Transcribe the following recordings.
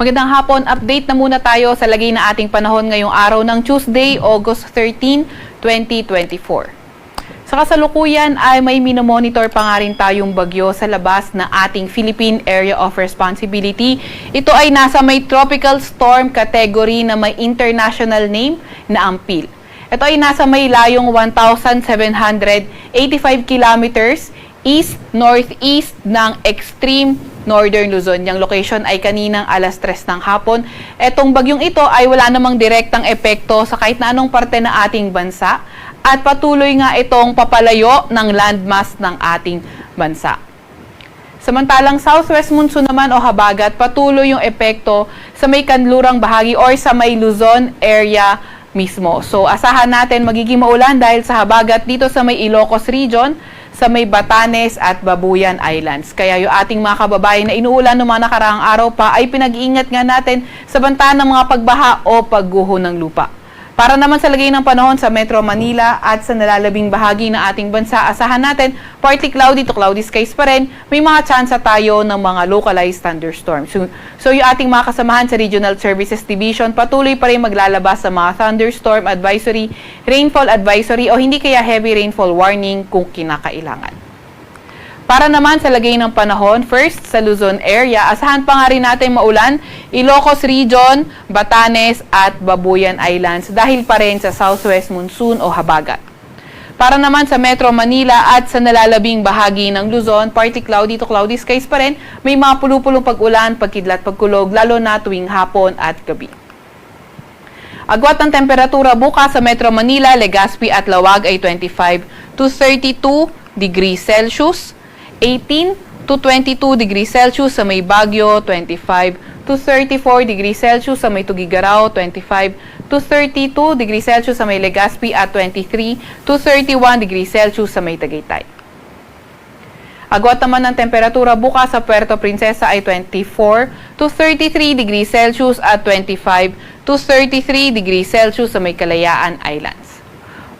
Magandang hapon, update na muna tayo sa lagay na ating panahon ngayong araw ng Tuesday, August 13, 2024. Sa kasalukuyan ay may minomonitor pa nga rin tayong bagyo sa labas ng ating Philippine Area of Responsibility. Ito ay nasa may tropical storm category na may international name na Ampil. Ito ay nasa may layong 1,785 kilometers east-northeast ng extreme Northern Luzon. Yung location ay kaninang alas 3 ng hapon. Etong bagyong ito ay wala namang direktang epekto sa kahit na anong parte ng ating bansa at patuloy nga itong papalayo ng landmass ng ating bansa. Samantalang southwest monsoon naman o habagat, patuloy yung epekto sa may kanlurang bahagi or sa may Luzon area mismo. So asahan natin magiging maulan dahil sa habagat dito sa may Ilocos region, sa may Batanes at Babuyan Islands. Kaya yung ating mga kababayan na inuulan ng mga nakaraang araw pa ay pinag-iingat nga natin sa banta ng mga pagbaha o pagguho ng lupa. Para naman sa lagay ng panahon sa Metro Manila at sa nalalabing bahagi ng ating bansa, asahan natin partly cloudy to cloudy skies pa rin. May mga tsansa tayo ng mga localized thunderstorms. So yung ating mga kasamahan sa Regional Services Division patuloy pa rin maglalabas sa mga thunderstorm advisory, rainfall advisory o hindi kaya heavy rainfall warning kung kinakailangan. Para naman sa lagay ng panahon, first sa Luzon area, asahan pa nga rin natin maulan, Ilocos region, Batanes at Babuyan Islands dahil pa rin sa southwest monsoon o habagat. Para naman sa Metro Manila at sa nalalabing bahagi ng Luzon, partly cloudy to cloudy skies pa rin, may mga pulupulong pag-ulan, pagkidlat, pagkulog, lalo na tuwing hapon at gabi. Agwat ng temperatura bukas sa Metro Manila, Legazpi at Lawag ay 25 to 32 degrees Celsius. 18 to 22 degrees Celsius sa may Baguio, 25 to 34 degrees Celsius sa may Tugigaraw, 25 to 32 degrees Celsius sa may Legazpi at 23 to 31 degrees Celsius sa may Tagaytay. Agwat naman ng temperatura bukas sa Puerto Princesa ay 24 to 33 degrees Celsius at 25 to 33 degrees Celsius sa may Kalayaan Islands.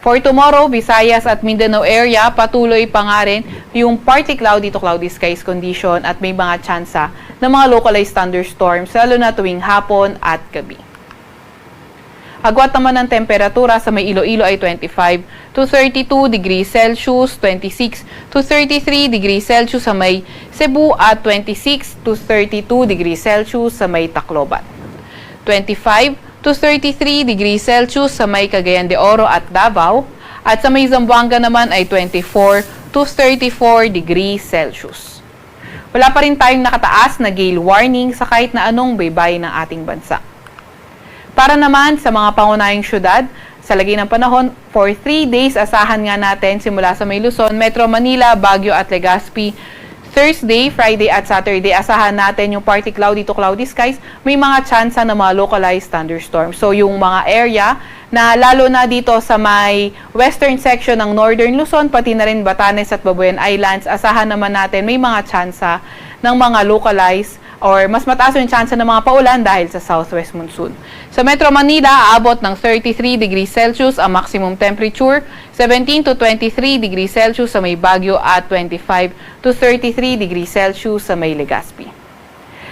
For tomorrow, Visayas at Mindanao area, patuloy pa nga rin yung partly cloudy to cloudy skies condition at may mga tsansa ng mga localized thunderstorms lalo na tuwing hapon at gabi. Agwat naman ng temperatura sa may Iloilo ay 25 to 32 degrees Celsius, 26 to 33 degrees Celsius sa may Cebu at 26 to 32 degrees Celsius sa may Tacloban. 25 to 33 degrees Celsius sa may Cagayan de Oro at Davao at sa may Zamboanga naman ay 24 to 34 degrees Celsius. Wala pa rin tayong nakataas na gale warning sa kahit na anong baybay ng ating bansa. Para naman sa mga pangunahing syudad, sa lagay ng panahon, for 3 days asahan nga natin simula sa may Luzon, Metro Manila, Baguio at Legazpi. Thursday, Friday at Saturday, asahan natin yung partly cloudy to cloudy skies. May mga tsansa na mga localized thunderstorms. So yung mga area na lalo na dito sa may western section ng Northern Luzon, pati na rin Batanes at Babuyan Islands, asahan naman natin may mga tsansa ng mga localized or mas mataas yung tsansa ng mga paulan dahil sa southwest monsoon. Sa Metro Manila, aabot ng 33 degrees Celsius ang maximum temperature, 17 to 23 degrees Celsius sa may Baguio at 25 to 33 degrees Celsius sa may Legazpi.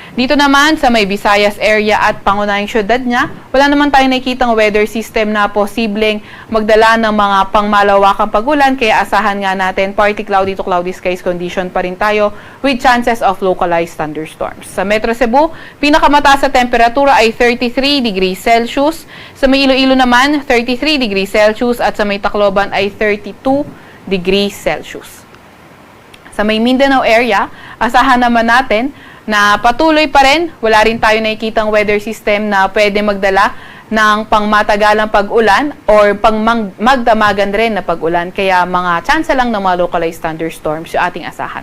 Dito naman sa may Visayas area at pangunahing syudad niya, wala naman tayong nakikitang weather system na posibleng magdala ng mga pangmalawakang pag-ulan, kaya asahan nga natin partly cloudy to cloudy skies condition pa rin tayo with chances of localized thunderstorms. Sa Metro Cebu, pinakamataas sa temperatura ay 33 degrees Celsius. Sa may Iloilo naman, 33 degrees Celsius at sa may Tacloban ay 32 degrees Celsius. Sa may Mindanao area, asahan naman natin na patuloy pa rin, wala rin tayo nakikitang weather system na pwede magdala ng pangmatagalang pag-ulan or magdamagan rin na pag-ulan. Kaya mga tsansa lang ng mga localized thunderstorms yung ating asahan.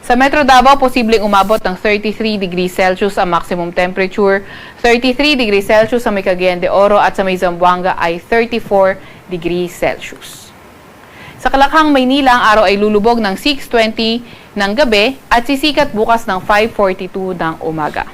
Sa Metro Davao, posibleng umabot ng 33 degrees Celsius ang maximum temperature, 33 degrees Celsius sa may Cagayan de Oro at sa may Zamboanga ay 34 degrees Celsius. Sa Kalakhang, Maynila, ang araw ay lulubog ng 6:20 ng gabi at sisikat bukas ng 5:42 ng umaga.